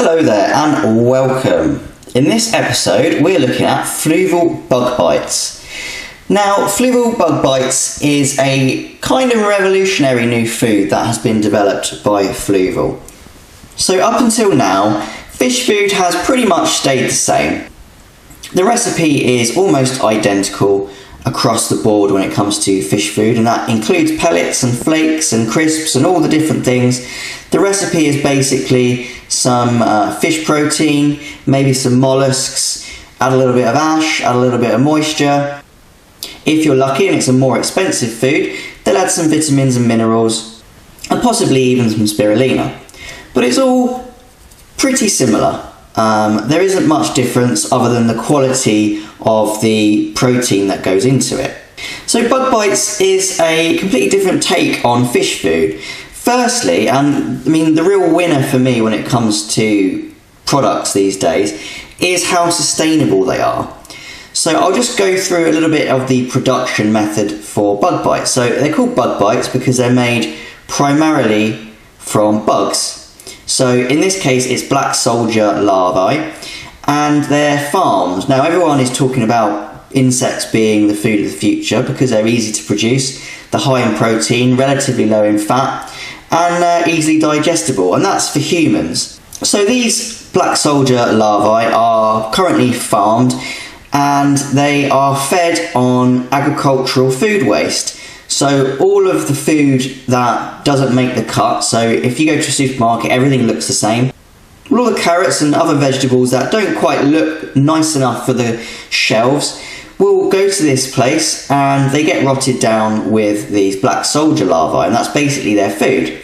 Hello there and welcome. In this episode we're looking at Fluval Bug Bites. Now, Fluval Bug Bites is a kind of revolutionary new food that has been developed by Fluval. So up until now, fish food has pretty much stayed the same. The recipe is almost identical across the board when it comes to fish food, and that includes pellets and flakes and crisps and all the different things. The recipe is basically some fish protein, maybe some mollusks, add a little bit of ash, add a little bit of moisture. If you're lucky and it's a more expensive food, they'll add some vitamins and minerals and possibly even some spirulina. But it's all pretty similar. There isn't much difference other than the quality of the protein that goes into it. So Bug Bites is a completely different take on fish food. Firstly, and I mean the real winner for me when it comes to products these days is how sustainable they are. So I'll just go through a little bit of the production method for Bug Bites. So they're called Bug Bites because they're made primarily from bugs. So in this case it's black soldier larvae, and they're farmed. Now everyone is talking about insects being the food of the future because they're easy to produce, they're high in protein, relatively low in fat, and easily digestible, and that's for humans. So these black soldier larvae are currently farmed and they are fed on agricultural food waste. So all of the food that doesn't make the cut, so if you go to a supermarket everything looks the same, all the carrots and other vegetables that don't quite look nice enough for the shelves will go to this place and they get rotted down with these black soldier larvae, and that's basically their food.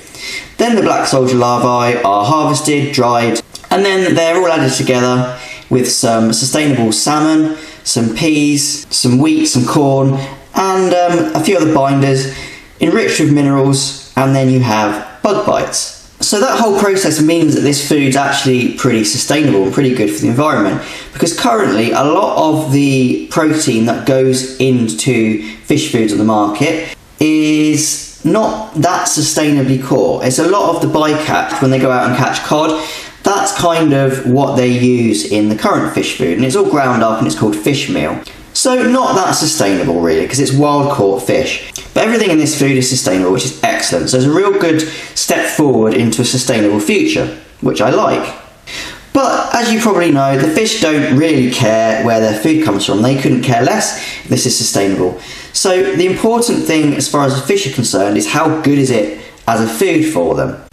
Then the black soldier larvae are harvested, dried, and then they're all added together with some sustainable salmon, some peas, some wheat, some corn, and a few other binders enriched with minerals, and then you have Bug Bites. So that whole process means that this food's actually pretty sustainable and pretty good for the environment, because currently a lot of the protein that goes into fish foods on the market is not that sustainably caught. It's a lot of the bycatch when they go out and catch cod. That's kind of what they use in the current fish food, and it's all ground up and it's called fish meal. So not that sustainable really, because it's wild caught fish. But everything in this food is sustainable, which is excellent. So it's a real good step forward into a sustainable future, which I like. But as you probably know, the fish don't really care where their food comes from. They couldn't care less if this is sustainable. So the important thing as far as the fish are concerned is how good is it as a food for them.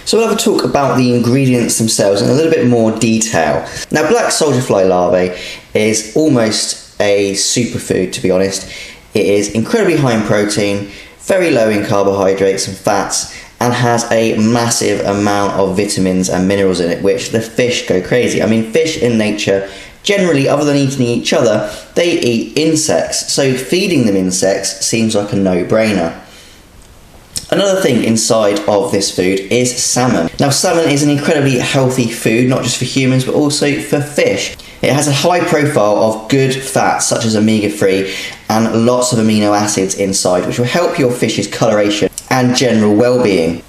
So we'll have a talk about the ingredients themselves in a little bit more detail. Now, black soldier fly larvae is almost a superfood, to be honest. It is incredibly high in protein, very low in carbohydrates and fats, and has a massive amount of vitamins and minerals in it, which the fish go crazy. I mean, fish in nature, generally, other than eating each other, they eat insects, so feeding them insects seems like a no-brainer. Another thing inside of this food is salmon. Now, salmon is an incredibly healthy food, not just for humans, but also for fish. It has a high profile of good fats, such as omega-3, and lots of amino acids inside, which will help your fish's coloration and general well-being.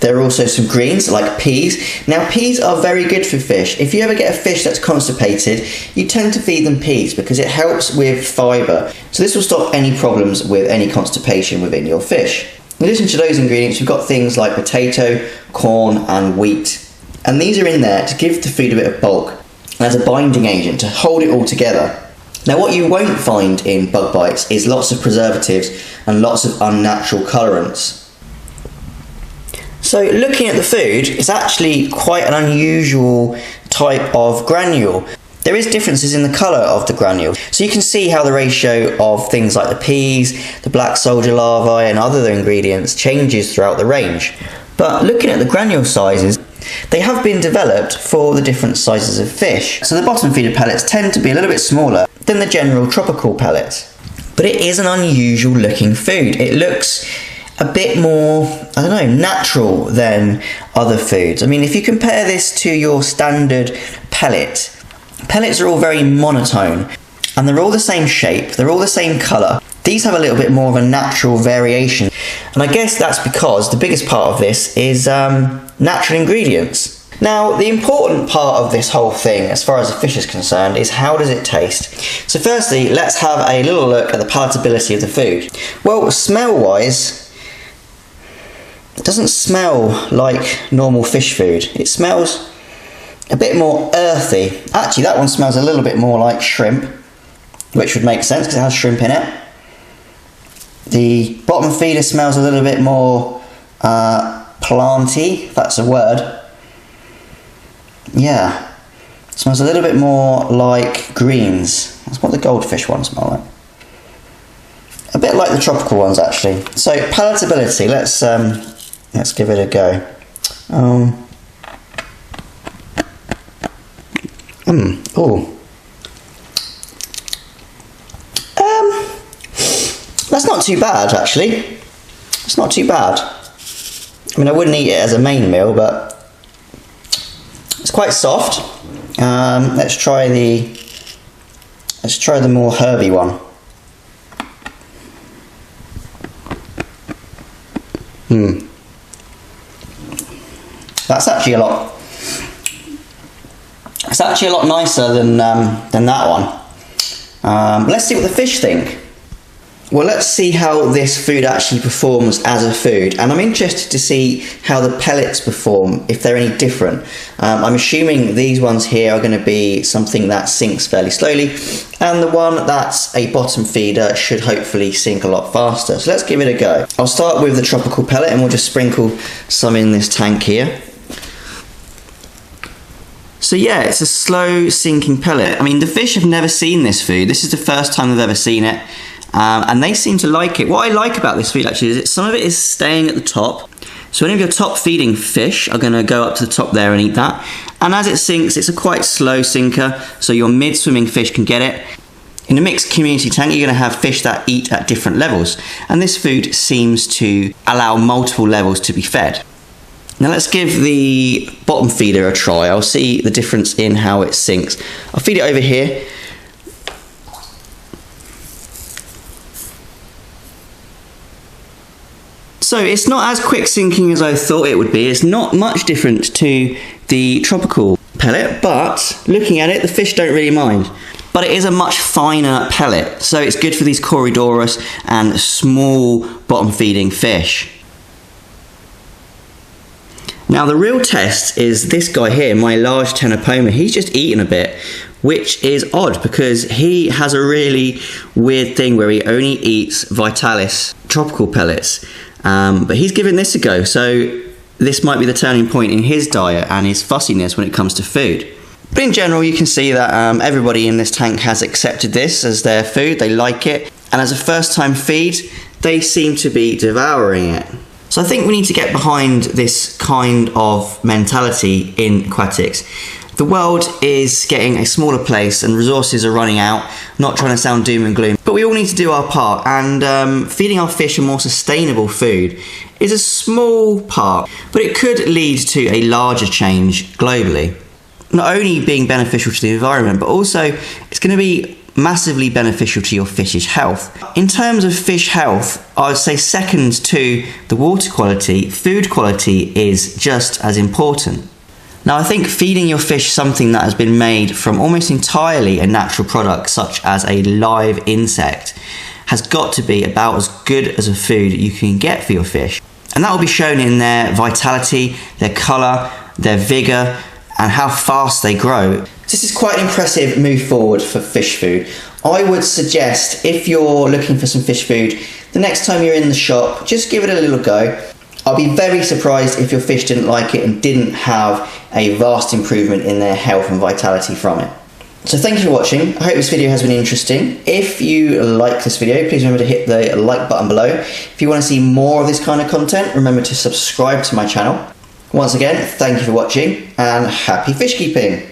There are also some greens, like peas. Now, peas are very good for fish. If you ever get a fish that's constipated, you tend to feed them peas because it helps with fibre. So this will stop any problems with any constipation within your fish. In addition to those ingredients, you've got things like potato, corn and wheat. And these are in there to give the food a bit of bulk and as a binding agent to hold it all together. Now, what you won't find in Bug Bites is lots of preservatives and lots of unnatural colorants. So looking at the food, it's actually quite an unusual type of granule. There is differences in the colour of the granule. So you can see how the ratio of things like the peas, the black soldier larvae and other ingredients changes throughout the range. But looking at the granule sizes, they have been developed for the different sizes of fish. So the bottom feeder pellets tend to be a little bit smaller than the general tropical pellets. But it is an unusual looking food. It looks a bit more, I don't know, natural than other foods. I mean, if you compare this to your standard pellet, pellets are all very monotone and they're all the same shape, they're all the same colour. These have a little bit more of a natural variation, and I guess that's because the biggest part of this is natural ingredients. Now, the important part of this whole thing, as far as the fish is concerned, is how does it taste? So firstly, let's have a little look at the palatability of the food. Well, smell-wise, it doesn't smell like normal fish food. It smells a bit more earthy. Actually, that one smells a little bit more like shrimp, which would make sense because it has shrimp in it. The bottom feeder smells a little bit more planty, if that's a word. Yeah, it smells a little bit more like greens. That's what the goldfish ones smell like. A bit like the tropical ones, actually. So palatability, let's give it a go. That's not too bad, actually. It's not too bad. I mean, I wouldn't eat it as a main meal, but it's quite soft. Let's try the more herby one. That's actually a lot. It's actually a lot nicer than that one. Let's see what the fish think. Well, let's see how this food actually performs as a food, and I'm interested to see how the pellets perform, if they're any different. I'm assuming these ones here are going to be something that sinks fairly slowly, and the one that's a bottom feeder should hopefully sink a lot faster. So let's give it a go. I'll start with the tropical pellet, and we'll just sprinkle some in this tank here. So yeah, it's a slow sinking pellet. I mean, the fish have never seen this food. This is the first time they've ever seen it. And they seem to like it. What I like about this food actually is that some of it is staying at the top. So any of your top feeding fish are going to go up to the top there and eat that. And as it sinks, it's a quite slow sinker, so your mid-swimming fish can get it. In a mixed community tank, you're going to have fish that eat at different levels. And this food seems to allow multiple levels to be fed. Now let's give the bottom feeder a try. I'll see the difference in how it sinks. I'll feed it over here. So it's not as quick sinking as I thought it would be. It's not much different to the tropical pellet, but looking at it, the fish don't really mind. But it is a much finer pellet, so it's good for these Corydoras and small bottom feeding fish. Now the real test is this guy here, my large Tenopoma. He's just eaten a bit, which is odd because he has a really weird thing where he only eats Vitalis tropical pellets. But he's giving this a go, so this might be the turning point in his diet and his fussiness when it comes to food. But in general, you can see that everybody in this tank has accepted this as their food. They like it, and as a first-time feed, they seem to be devouring it. So I think we need to get behind this kind of mentality in aquatics. The world is getting a smaller place and resources are running out. Not trying to sound doom and gloom, but we all need to do our part, and feeding our fish a more sustainable food is a small part, but it could lead to a larger change globally. Not only being beneficial to the environment, but also it's going to be massively beneficial to your fish's health. In terms of fish health, I would say second to the water quality, food quality is just as important. Now I think feeding your fish something that has been made from almost entirely a natural product such as a live insect has got to be about as good as a food you can get for your fish. And that will be shown in their vitality, their colour, their vigour and how fast they grow. This is quite an impressive move forward for fish food. I would suggest if you're looking for some fish food, the next time you're in the shop, just give it a little go. I'll be very surprised if your fish didn't like it and didn't have a vast improvement in their health and vitality from it. So thank you for watching. I hope this video has been interesting. If you like this video, please remember to hit the like button below. If you want to see more of this kind of content, remember to subscribe to my channel. Once again, thank you for watching and happy fish keeping.